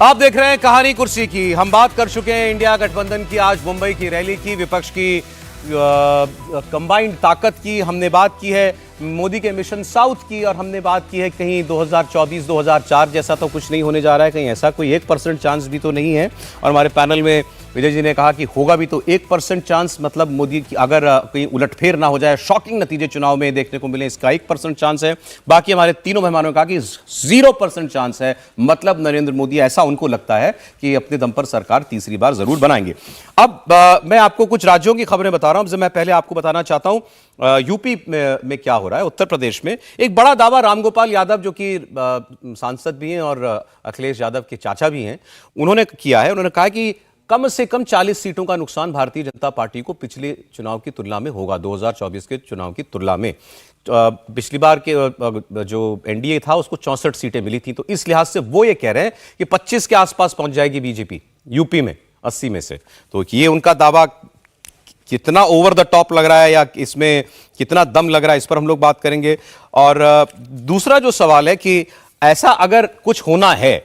आप देख रहे हैं कहानी कुर्सी की। हम बात कर चुके हैं इंडिया गठबंधन की, आज मुंबई की रैली की, विपक्ष की कंबाइंड ताकत की। हमने बात की है मोदी के मिशन साउथ की, और हमने बात की है कहीं 2024-2004 जैसा तो कुछ नहीं होने जा रहा है, कहीं ऐसा कोई 1% चांस भी तो नहीं है। और हमारे पैनल में विजय जी ने कहा कि होगा भी तो 1% चांस, मतलब मोदी की अगर कहीं उलटफेर ना हो जाए, शॉकिंग नतीजे चुनाव में देखने को मिले, इसका 1% चांस है। बाकी हमारे तीनों मेहमानों ने कहा कि 0% चांस है, मतलब नरेंद्र मोदी, ऐसा उनको लगता है कि अपने दम पर सरकार तीसरी बार जरूर बनाएंगे। अब मैं आपको कुछ राज्यों की खबरें बता रहा हूं। मैं पहले आपको बताना चाहता हूं यूपी में क्या हो रहा है। उत्तर प्रदेश में एक बड़ा दावा रामगोपाल यादव, जो कि सांसद भी हैं और अखिलेश यादव के चाचा भी हैं, उन्होंने किया है। उन्होंने कहा कि कम से कम 40 सीटों का नुकसान भारतीय जनता पार्टी को पिछले चुनाव की तुलना में होगा, 2024 के चुनाव की तुलना में। पिछली बार के जो एनडीए था उसको 64 सीटें मिली थी, तो इस लिहाज से वो ये कह रहे हैं कि 25 के आसपास पहुंच जाएगी बीजेपी यूपी में 80 में से। तो ये उनका दावा कितना ओवर द टॉप लग रहा है या इसमें कितना दम लग रहा है, इस पर हम लोग बात करेंगे। और दूसरा जो सवाल है कि ऐसा अगर कुछ होना है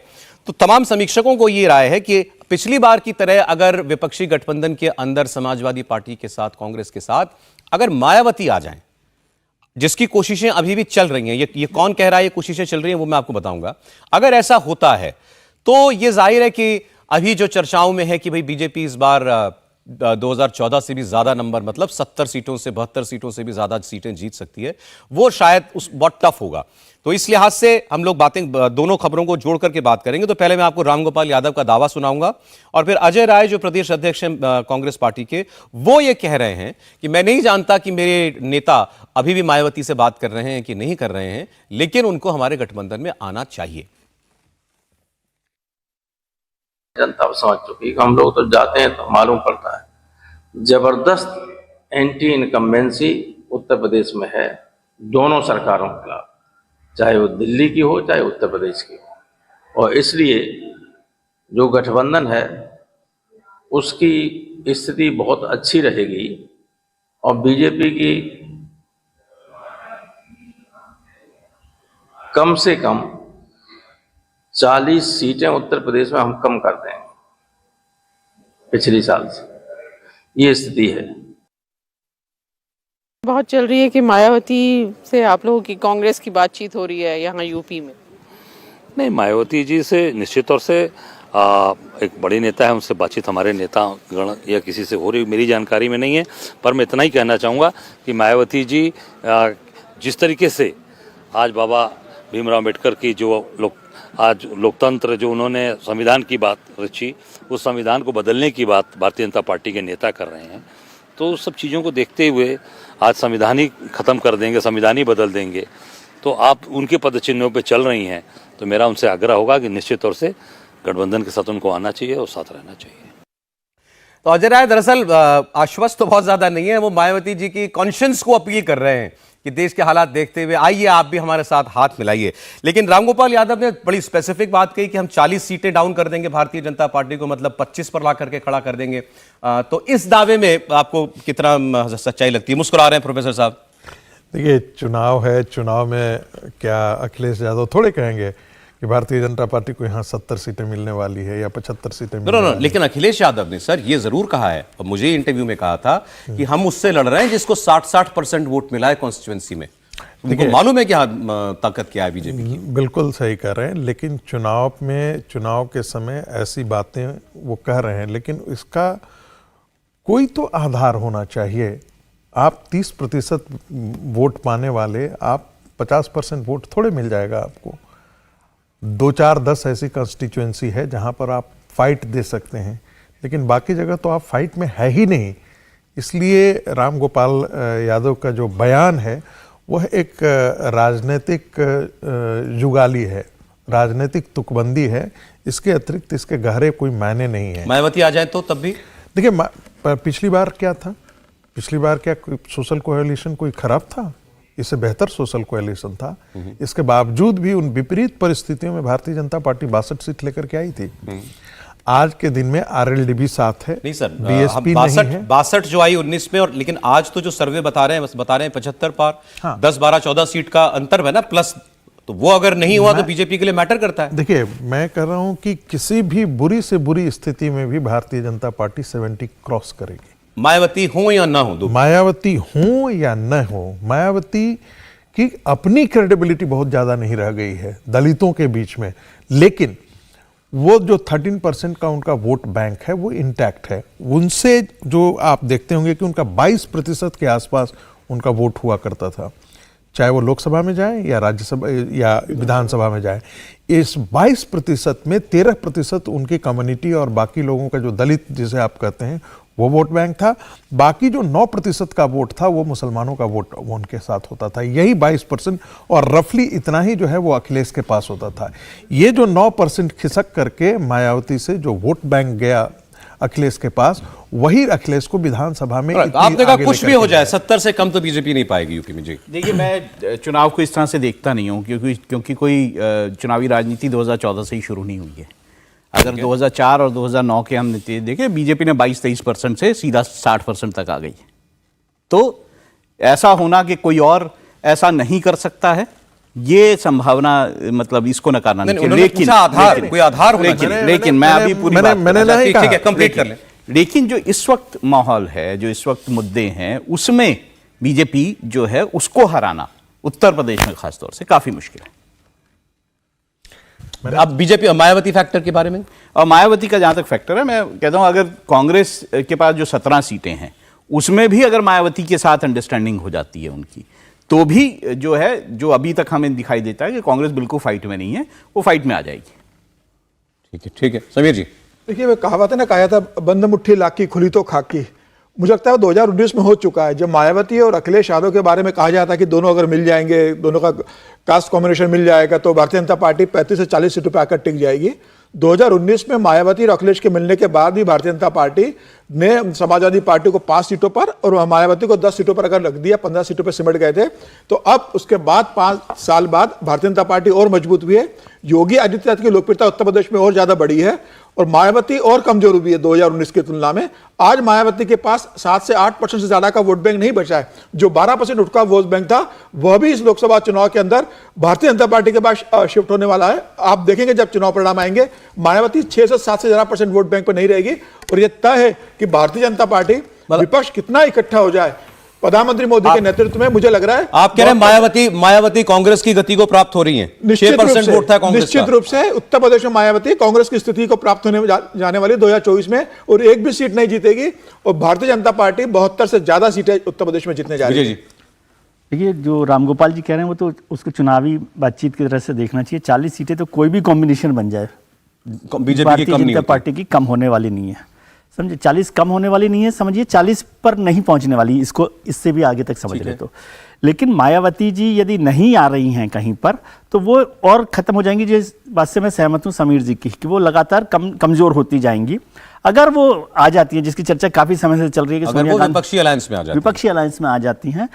तो तमाम समीक्षकों को ये राय है कि पिछली बार की तरह अगर विपक्षी गठबंधन के अंदर समाजवादी पार्टी के साथ, कांग्रेस के साथ अगर मायावती आ जाएं, जिसकी कोशिशें अभी भी चल रही हैं, ये कौन कह रहा है ये कोशिशें चल रही हैं वो मैं आपको बताऊंगा। अगर ऐसा होता है तो ये जाहिर है कि अभी जो चर्चाओं में है कि भाई बीजेपी इस बार 2014 से भी ज्यादा नंबर, मतलब 70 सीटों से 72 सीटों से भी ज्यादा सीटें जीत सकती है, वो शायद बहुत टफ होगा। तो इस लिहाज से हम लोग दोनों खबरों को जोड़ करके बात करेंगे। तो पहले मैं आपको रामगोपाल यादव का दावा सुनाऊंगा, और फिर अजय राय जो प्रदेश अध्यक्ष हैं कांग्रेस पार्टी के, वो ये कह रहे हैं कि मैं नहीं जानता कि मेरे नेता अभी भी मायावती से बात कर रहे हैं कि नहीं कर रहे हैं, लेकिन उनको हमारे गठबंधन में आना चाहिए। जनता समझ चुकी, हम लोग तो जाते हैं तो मालूम पड़ता है। जबरदस्त एंटी इनकम्बेंसी उत्तर प्रदेश में है दोनों सरकारों के खिलाफ, चाहे वो दिल्ली की हो चाहे उत्तर प्रदेश की हो। और इसलिए जो गठबंधन है उसकी स्थिति बहुत अच्छी रहेगी, और बीजेपी की कम से कम 40 सीटें उत्तर प्रदेश में हम कम कर देंगे पिछली साल से, ये स्थिति है। बहुत चल रही है कि मायावती से आप लोगों की, कांग्रेस की बातचीत हो रही है यहाँ यूपी में। नहीं, मायावती जी से निश्चित तौर से एक बड़े नेता है, उनसे बातचीत हमारे नेता गण या किसी से हो रही मेरी जानकारी में नहीं है। पर मैं इतना ही कहना चाहूँगा कि मायावती जी जिस तरीके से आज बाबा भीमराव अम्बेडकर की जो आज लोकतंत्र, जो उन्होंने संविधान की बात रची, उस संविधान को बदलने की बात भारतीय जनता पार्टी के नेता कर रहे हैं, तो उस सब चीज़ों को देखते हुए आज संविधान ही ख़त्म कर देंगे, संविधान ही बदल देंगे, तो आप उनके पदचिन्हों पे चल रही हैं। तो मेरा उनसे आग्रह होगा कि निश्चित तौर से गठबंधन के साथ उनको आना चाहिए और साथ रहना चाहिए। तो अजय राय दरअसल आश्वस्त तो बहुत ज्यादा नहीं है, वो मायावती जी की कॉन्शियंस को अपील कर रहे हैं कि देश के हालात देखते हुए आइए आप भी हमारे साथ हाथ मिलाइए। लेकिन रामगोपाल यादव ने बड़ी स्पेसिफिक बात कही कि हम 40 सीटें डाउन कर देंगे भारतीय जनता पार्टी को, मतलब 25 पर ला करके खड़ा कर देंगे। तो इस दावे में आपको कितना सच्चाई लगती है? मुस्कुरा रहे हैं प्रोफेसर साहब। देखिए, चुनाव है, चुनाव में क्या अखिलेश यादव थोड़े कहेंगे कि भारतीय जनता पार्टी को यहाँ 70 सीटें मिलने वाली है या 75 सीटें मिलने वाली है। लेकिन अखिलेश यादव ने सर ये जरूर कहा है, और मुझे इंटरव्यू में कहा था कि हम उससे लड़ रहे हैं जिसको 60% वोट मिला है कॉन्स्टिट्यूएंसी में। उनको मालूम है क्या ताकत क्या है बीजेपी की? बिल्कुल सही कह रहे हैं, लेकिन चुनाव के समय ऐसी बातें वो कह रहे हैं, लेकिन इसका कोई तो आधार होना चाहिए। आप 30% वोट पाने वाले, आप 50% वोट थोड़े मिल जाएगा आपको। 2, 4, 10 ऐसी कॉन्स्टिट्यूएंसी है जहां पर आप फाइट दे सकते हैं, लेकिन बाकी जगह तो आप फाइट में है ही नहीं। इसलिए रामगोपाल यादव का जो बयान है वह एक राजनीतिक जुगाली है, राजनीतिक तुकबंदी है। इसके अतिरिक्त इसके गहरे कोई मायने नहीं है। मायावती आ जाए तो तब भी देखिए, पिछली बार क्या था? पिछली बार क्या सोशल कोएलिशन कोई खराब था? इससे बेहतर सोशल कोएलिशन था। इसके बावजूद भी उन विपरीत परिस्थितियों में भारतीय जनता पार्टी 62 सीट लेकर के आई थी। आज के दिन में आरएलडी साथ है, नहीं सर, बीएसपी नहीं है। 62 जो आई 19 में, और लेकिन आज तो जो सर्वे बता रहे हैं 75 पार। हाँ। 10, 12, 14 सीट का अंतर है ना, प्लस तो वो अगर नहीं हुआ तो बीजेपी के लिए मैटर करता है। देखिए, मैं कह रहा हूं कि किसी भी बुरी से बुरी स्थिति में भी भारतीय जनता पार्टी 70 क्रॉस करेगी। मायावती हो या ना हो, मायावती हो या न हो, मायावती की अपनी क्रेडिबिलिटी बहुत ज्यादा नहीं रह गई है दलितों के बीच में, लेकिन वो जो 13% का उनका वोट बैंक है वो इंटैक्ट है। उनसे जो आप देखते होंगे कि उनका 22% के आसपास उनका वोट हुआ करता था, चाहे वो लोकसभा में जाए या राज्यसभा या विधानसभा में जाए। इस 22% में 13% उनकी कम्युनिटी और बाकी लोगों का जो दलित जिसे आप कहते हैं वो वोट बैंक था। बाकी जो 9% का वोट था वो मुसलमानों का वोट वो उनके साथ होता था। यही 22% और रफली इतना ही जो है वो अखिलेश के पास होता था। ये जो 9% खिसक करके मायावती से जो वोट बैंक गया अखिलेश के पास, वही अखिलेश को विधानसभा में आपने कहा कुछ भी हो जाए 70 से कम तो बीजेपी नहीं पाएगी यूपी में। जी देखिए, मैं चुनाव को इस तरह से देखता नहीं हूँ क्योंकि कोई चुनावी राजनीति 2014 से ही शुरू नहीं हुई है। अगर 2004 और 2009 के हम नतीजे देखें, बीजेपी ने 22-23% से सीधा 60% तक आ गई। तो ऐसा होना कि कोई और ऐसा नहीं कर सकता है, ये संभावना मतलब इसको नकारना नहीं चाहिए। लेकिन कोई आधार होना चाहिए। लेकिन मैं अभी पूरी मैंने नहीं कहा, कंप्लीट कर लें। लेकिन जो इस वक्त माहौल है, जो इस वक्त मुद्दे हैं, उसमें बीजेपी जो है उसको हराना उत्तर प्रदेश में खासतौर से काफी मुश्किल है। अब बीजेपी मायावती फैक्टर के बारे में, और मायावती का जहां तक फैक्टर है, मैं कहता हूं अगर कांग्रेस के पास जो 17 सीटें हैं उसमें भी अगर मायावती के साथ अंडरस्टैंडिंग हो जाती है उनकी, तो भी जो है, जो अभी तक हमें दिखाई देता है कि कांग्रेस बिल्कुल फाइट में नहीं है, वो फाइट में आ जाएगी। ठीक है समीर जी। देखिए, वो कहावत है ना, कहा था बंद मुट्ठी लाकी खुली तो खाकी। मुझे लगता है 2019 में हो चुका है, जब मायावती और अखिलेश यादव के बारे में कहा जाता है कि दोनों अगर मिल जाएंगे, दोनों का कास्ट कॉम्बिनेशन मिल जाएगा तो भारतीय जनता पार्टी 35 से 40 सीटों पर आकर टिक जाएगी। 2019 में मायावती और अखिलेश के मिलने के बाद भी भारतीय जनता पार्टी ने समाजवादी पार्टी को 5 सीटों पर और मायावती को 10 सीटों पर अगर रख दिया, 15 सीटों पर सिमट गए थे। तो अब उसके बाद 5 साल बाद भारतीय जनता पार्टी और मजबूत हुई है। योगी आदित्यनाथ की लोकप्रियता उत्तर प्रदेश में और ज्यादा बढ़ी है और मायावती और कमजोर हुई है 2019 की तुलना में। आज मायावती के पास 7 से 8% से ज्यादा का वोट बैंक नहीं बचा है। जो 12% उनका वोट बैंक था वह भी इस लोकसभा चुनाव के अंदर भारतीय जनता पार्टी के पास शिफ्ट होने वाला है। आप देखेंगे जब चुनाव परिणाम आएंगे, मायावती 6 से 7 से ज्यादा % वोट बैंक पर नहीं रहेगी। और यह तय है कि भारतीय जनता पार्टी विपक्ष कितना इकट्ठा हो जाए प्रधानमंत्री मोदी के नेतृत्व में, मुझे लग रहा है आप कह रहे हैं मायावती कांग्रेस की गति को प्राप्त हो रही है। 6% वोट था कांग्रेस का। निश्चित रूप से उत्तर प्रदेश में मायावती कांग्रेस की स्थिति को प्राप्त होने जाने वाली 2024 में, और एक भी सीट नहीं जीतेगी और भारतीय जनता पार्टी 72 से ज्यादा सीटें उत्तर प्रदेश में जीतने जा रही है। देखिए, जो रामगोपाल जी कह रहे हैं वो तो उसको चुनावी बातचीत की तरह से देखना चाहिए। 40 सीटें तो कोई भी कॉम्बिनेशन बन जाए, बीजेपी भारतीय जनता पार्टी की कम होने वाली नहीं है। समझिए, 40 कम होने वाली नहीं है, समझिए 40 पर नहीं पहुंचने वाली, इसको इससे भी आगे तक समझ ले तो। लेकिन मायावती जी यदि नहीं आ रही हैं कहीं पर, तो वो और खत्म हो जाएंगी। जिस बात से मैं सहमत हूं समीर जी की, कि वो लगातार कमजोर होती जाएंगी। अगर वो आ जाती है, जिसकी चर्चा काफी समय से चल रही है कि सोनिया गांधी विपक्षी अलायंस में आ जाती हैं,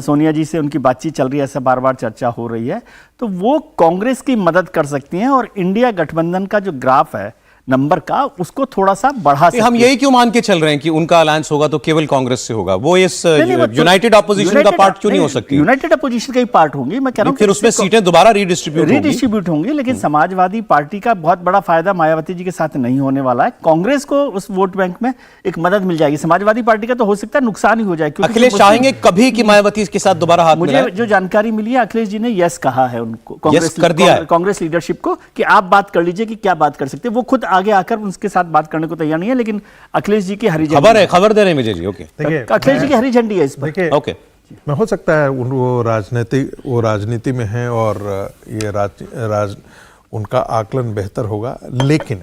सोनिया जी से उनकी बातचीत चल रही है, ऐसा बार बार चर्चा हो रही है, तो वो कांग्रेस की मदद कर सकती हैं और इंडिया गठबंधन का जो ग्राफ है नंबर का, उसको थोड़ा सा बढ़ा सकते हैं। हम यही क्यों मान के चल रहे हैं कि उनका अलायंस होगा तो केवल कांग्रेस से होगा? वो इस यूनाइटेड अपोजिशन का पार्ट क्यों नहीं हो सकती? यूनाइटेड अपोजिशन का ही पार्ट होंगी। मैं कह रहा हूं फिर उसमें सीटें दोबारा रीडिस्ट्रीब्यूट होंगी। लेकिन समाजवादी पार्टी का बहुत बड़ा फायदा मायावती जी के साथ नहीं होने वाला है। कांग्रेस को उस वोट बैंक में एक मदद मिल जाएगी। समाजवादी पार्टी का तो हो सकता है नुकसान ही हो जाए। अखिलेश चाहेंगे कभी कि मायावती के साथ दोबारा हाथ मिलाएं? मुझे जो जानकारी मिली है, अखिलेश जी ने यस कहा है उनको, कांग्रेस लीडरशिप को, कि आप बात कर लीजिए कि क्या बात कर सकते हैं। वो खुद आगे आकर उनके साथ बात करने को तैयार नहीं है, लेकिन अखिलेश जी की हरी झंडी खबर है, खबर दे रहे हैं मुझे जी। ओके, अखिलेश जी की हरी झंडी है इस पर। ओके, मैं हो सकता है वो राजनीति में है और ये उनका आकलन बेहतर होगा, लेकिन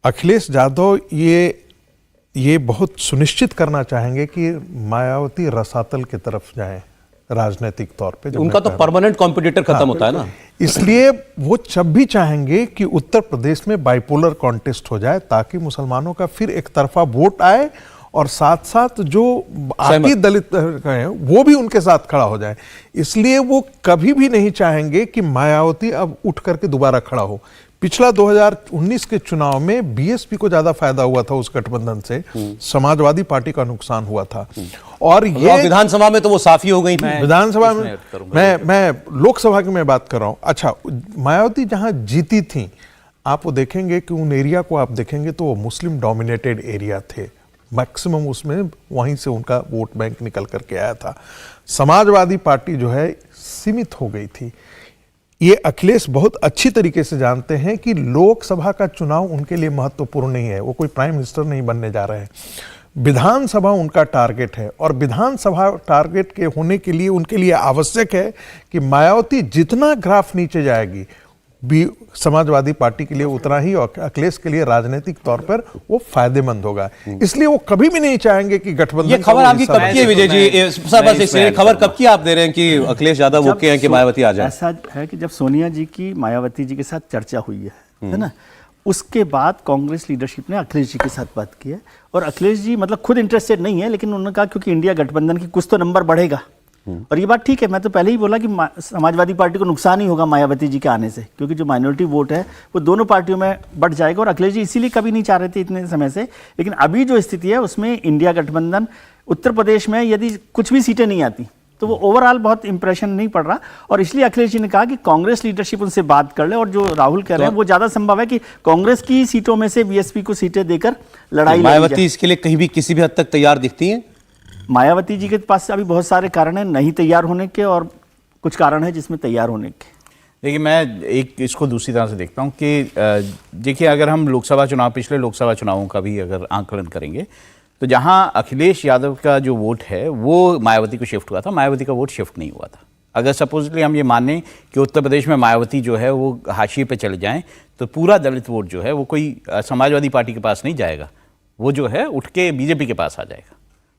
अखिलेश यादव ये बहुत सुनिश्चित करना चाहेंगे कि मायावती रसातल की तरफ जाएं राजनीतिक तौर पे। उनका तो परमानेंट कॉम्पिटिटर खत्म होता है ना, इसलिए वो जब भी चाहेंगे कि उत्तर प्रदेश में बाइपोलर कॉन्टेस्ट हो जाए, ताकि मुसलमानों का फिर एक तरफा वोट आए और साथ साथ जो बाकी दलित हैं वो भी उनके साथ खड़ा हो जाए। इसलिए वो कभी भी नहीं चाहेंगे कि मायावती अब उठ करके दोबारा खड़ा हो। पिछला 2019 के चुनाव में बीएसपी को ज्यादा फायदा हुआ था उस गठबंधन से, समाजवादी पार्टी का नुकसान हुआ था। और ये विधानसभा में तो वो साफी हो गई थी। विधानसभा में मैं लोकसभा की मैं बात कर रहा हूं। अच्छा, मायावती जहां जीती थी, आप वो देखेंगे कि उन एरिया को आप देखेंगे तो वो मुस्लिम डोमिनेटेड एरिया थे, मैक्सिमम उसमें वहीं से उनका वोट बैंक निकल करके आया था। समाजवादी पार्टी जो है सीमित हो गई थी। ये अखिलेश बहुत अच्छी तरीके से जानते हैं कि लोकसभा का चुनाव उनके लिए महत्वपूर्ण नहीं है, वो कोई प्राइम मिनिस्टर नहीं बनने जा रहे हैं। विधानसभा उनका टारगेट है, और विधानसभा टारगेट के होने के लिए उनके लिए आवश्यक है कि मायावती जितना ग्राफ नीचे जाएगी, भी समाजवादी पार्टी के लिए उतना ही, और अखिलेश के लिए राजनीतिक तौर पर वो फायदेमंद होगा। इसलिए वो कभी भी नहीं चाहेंगे कि गठबंधन। ये खबर आपकी कब की है विजय जी? सर बस इसलिए खबर कब की आप दे रहे हैं कि अखिलेश यादव ओके हैं कि मायावती आ जाए? ऐसा है कि जब सोनिया जी की मायावती जी के साथ चर्चा हुई है ना, उसके बाद कांग्रेस लीडरशिप ने अखिलेश जी के साथ बात की है, और अखिलेश जी मतलब खुद इंटरेस्टेड नहीं है, लेकिन उन्होंने कहा क्योंकि इंडिया गठबंधन की कुछ तो नंबर बढ़ेगा, और ये बात ठीक है। मैं तो पहले ही बोला कि समाजवादी पार्टी को नुकसान ही होगा मायावती जी के आने से, क्योंकि जो माइनॉरिटी वोट है वो दोनों पार्टियों में बढ़ जाएगा, और अखिलेश जी इसीलिए कभी नहीं चाह रहे थे इतने समय से। लेकिन अभी जो स्थिति है उसमें इंडिया गठबंधन, उत्तर प्रदेश में यदि कुछ भी सीटें नहीं आती तो वो ओवरऑल बहुत इंप्रेशन नहीं पड़ रहा, और इसलिए अखिलेश जी ने कहा कि कांग्रेस लीडरशिप उनसे बात कर ले, और जो राहुल कह रहे हैं वो ज्यादा संभव है कि कांग्रेस की सीटों में से बीएसपी को सीटें देकर लड़ाई। मायावती इसके लिए कहीं भी किसी भी हद तक तैयार दिखती हैं? मायावती जी के पास अभी बहुत सारे कारण हैं नहीं तैयार होने के, और कुछ कारण है जिसमें तैयार होने के। देखिए, मैं एक इसको दूसरी तरह से देखता हूँ कि देखिए, अगर हम लोकसभा चुनाव, पिछले लोकसभा चुनावों का भी अगर आंकलन करेंगे तो जहाँ अखिलेश यादव का जो वोट है वो मायावती को शिफ्ट हुआ था, मायावती का वोट शिफ्ट नहीं हुआ था। अगर सपोजली हम ये मानें कि उत्तर प्रदेश में मायावती जो है वो हाशिए पे चले जाएं, तो पूरा दलित वोट जो है वो कोई समाजवादी पार्टी के पास नहीं जाएगा, वो जो है उठ के बीजेपी के पास आ जाएगा।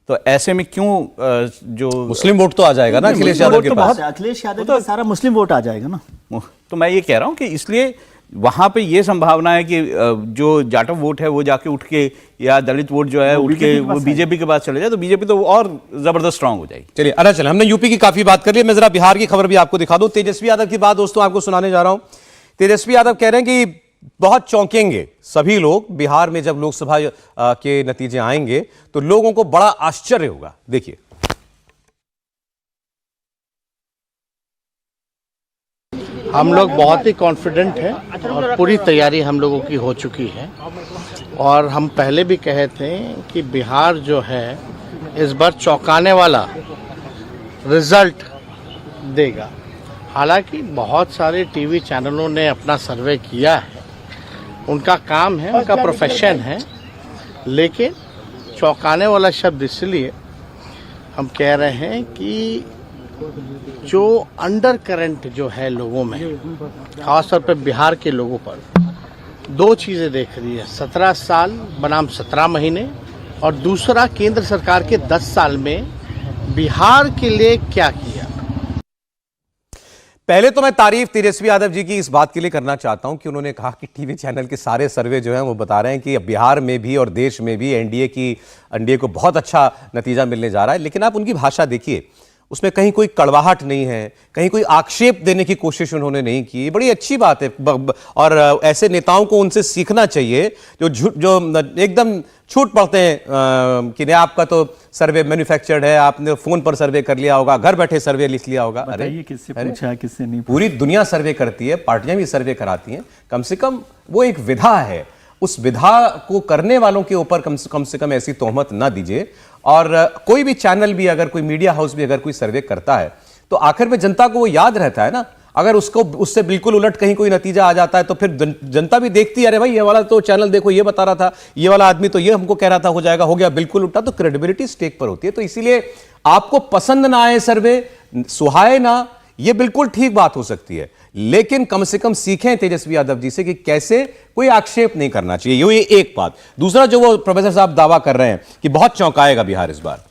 तो ऐसे में क्यों जो मुस्लिम वोट तो आ जाएगा ना अखिलेश यादव के पास? अखिलेश यादव का सारा मुस्लिम वोट आ जाएगा ना। तो मैं ये कह रहा हूँ कि इसलिए वहाँ पे ये संभावना है कि जो जाटव वोट है वो जाके उठ के, या दलित वोट जो है उठ के वो बीजेपी के पास चले जाए, तो बीजेपी तो और जबरदस्त स्ट्रांग हो जाएगी। चलिए अच्छा, चलिए हमने यूपी की काफी बात कर ली, मैं जरा बिहार की खबर भी आपको दिखा दूं। तेजस्वी यादव की बात दोस्तों आपको सुनाने जा रहा हूं। तेजस्वी यादव कह रहे हैं कि बहुत चौंकेंगे सभी लोग बिहार में जब लोकसभा के नतीजे आएंगे तो लोगों को बड़ा आश्चर्य होगा। देखिए, हम लोग बहुत ही कॉन्फिडेंट हैं और पूरी तैयारी हम लोगों की हो चुकी है, और हम पहले भी कहे थे कि बिहार जो है इस बार चौंकाने वाला रिजल्ट देगा। हालांकि बहुत सारे टीवी चैनलों ने अपना सर्वे किया है, उनका काम है, उनका प्रोफेशन है, लेकिन चौंकाने वाला शब्द इसलिए हम कह रहे हैं कि जो अंडर करंट जो है लोगों में, खासतौर पर बिहार के लोगों पर, दो चीज़ें देख रही है। 17 साल बनाम 17 महीने, और दूसरा केंद्र सरकार के 10 साल में बिहार के लिए क्या किया। पहले तो मैं तारीफ तेजस्वी यादव जी की इस बात के लिए करना चाहता हूं कि उन्होंने कहा कि टीवी चैनल के सारे सर्वे जो हैं वो बता रहे हैं कि बिहार में भी और देश में भी एनडीए को बहुत अच्छा नतीजा मिलने जा रहा है। लेकिन आप उनकी भाषा देखिए, उसमें कहीं कोई कड़वाहट नहीं है, कहीं कोई आक्षेप देने की कोशिश उन्होंने नहीं की। बड़ी अच्छी बात है, और ऐसे नेताओं को उनसे सीखना चाहिए जो एकदम छूट पड़ते हैं कि नहीं आपका तो सर्वे मैन्युफैक्चर्ड है, आपने फोन पर सर्वे कर लिया होगा, घर बैठे सर्वे लिख लिया होगा। अरे किससे पूछा, किससे नहीं? पूरी दुनिया सर्वे करती है, पार्टियां भी सर्वे कराती हैं। कम से कम वो एक विधा है, उस विधा को करने वालों के ऊपर कम से कम ऐसी तोहमत ना दीजिए। और कोई भी चैनल भी, अगर कोई मीडिया हाउस भी अगर कोई सर्वे करता है तो आखिर में जनता को वो याद रहता है ना। अगर उससे बिल्कुल उलट कहीं कोई नतीजा आ जाता है तो फिर जनता भी देखती है, अरे भाई ये वाला तो चैनल देखो ये बता रहा था, ये वाला आदमी तो ये हमको कह रहा था हो जाएगा, हो गया बिल्कुल उल्टा। तो क्रेडिबिलिटी स्टेक पर होती है। तो इसीलिए आपको पसंद ना आए सर्वे, सुहाए ना, ये बिल्कुल ठीक बात हो सकती है, लेकिन कम से कम सीखें तेजस्वी यादव जी से कि कैसे कोई आक्षेप नहीं करना चाहिए। ये एक बात। दूसरा, जो वो प्रोफेसर साहब दावा कर रहे हैं कि बहुत चौंकाएगा बिहार इस बार।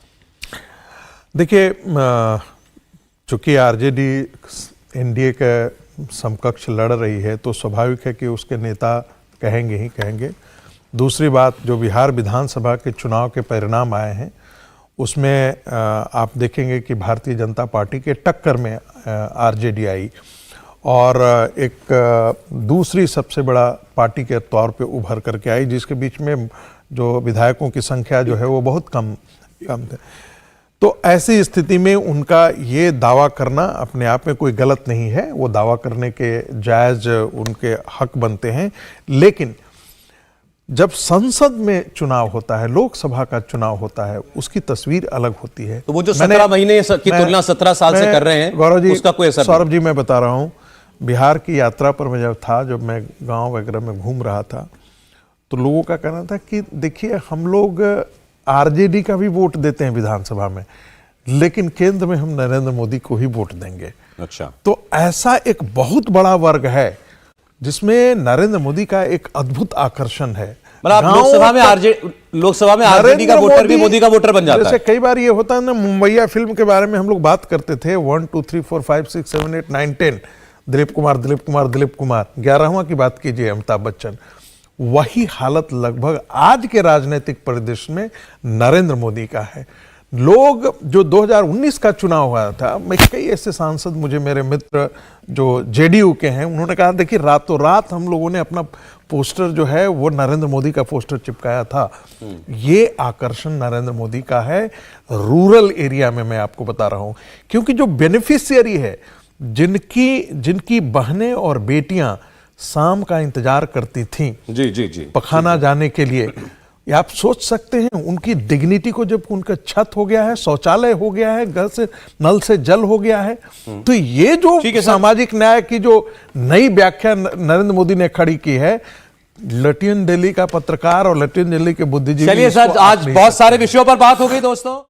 देखिए, चूंकि आरजेडी एनडीए के समकक्ष लड़ रही है तो स्वाभाविक है कि उसके नेता कहेंगे ही कहेंगे। दूसरी बात, जो बिहार विधानसभा के चुनाव के परिणाम आए हैं उसमें आप देखेंगे कि भारतीय जनता पार्टी के टक्कर में आरजेडी आई, और एक दूसरी सबसे बड़ा पार्टी के तौर पे उभर करके आई, जिसके बीच में जो विधायकों की संख्या जो है वो बहुत कम थे। तो ऐसी स्थिति में उनका ये दावा करना अपने आप में कोई गलत नहीं है, वो दावा करने के जायज़ उनके हक बनते हैं। लेकिन जब संसद में चुनाव होता है, लोकसभा का चुनाव होता है, उसकी तस्वीर अलग होती है। तो वो जो 17 महीने की तुलना 17 साल से कर रहे हैं, गौरव जी, उसका कोई असर सौरभ जी, मैं बता रहा हूँ, बिहार की यात्रा पर मैं जब मैं गांव वगैरह में घूम रहा था, तो लोगों का कहना था कि देखिए हम लोग आरजेडी का भी वोट देते हैं विधानसभा में, लेकिन केंद्र में हम नरेंद्र मोदी को ही वोट देंगे। अच्छा, तो ऐसा एक बहुत बड़ा वर्ग है जिसमें नरेंद्र मोदी का एक अद्भुत आकर्षण है। मतलब लोकसभा में आरजेडी का वोटर भी मोदी का वोटर बन जाता है। जैसे कई बार ये होता है ना, मुंबईया फिल्म के बारे में हम लोग बात करते थे, 1 2 3 4 5 6 7 8 9 10, दिलीप कुमार, 11वां की बात कीजिए अमिताभ बच्चन। वही हालत लगभग आज के राजनीतिक परिदृश्य में नरेंद्र मोदी का है। लोग जो 2019 का चुनाव हुआ था, मैं कई ऐसे सांसद, मुझे मेरे मित्र जो जेडीयू के हैं, उन्होंने कहा देखिए रातों रात हम लोगों ने अपना पोस्टर जो है वो नरेंद्र मोदी का पोस्टर चिपकाया था। ये आकर्षण नरेंद्र मोदी का है रूरल एरिया में, मैं आपको बता रहा हूं, क्योंकि जो बेनिफिशियरी है, जिनकी बहनें और बेटियां शाम का इंतजार करती थीं जी पखाना जाने के लिए, आप सोच सकते हैं उनकी डिग्निटी को, जब उनका छत हो गया है, शौचालय हो गया है, घर से नल से जल हो गया है, तो ये जो सामाजिक न्याय की जो नई व्याख्या नरेंद्र मोदी ने खड़ी की है, लटियन दिल्ली का पत्रकार और लटियन दिल्ली के बुद्धिजीवी। चलिए सर, आज बहुत सारे विषयों पर बात हो गई दोस्तों।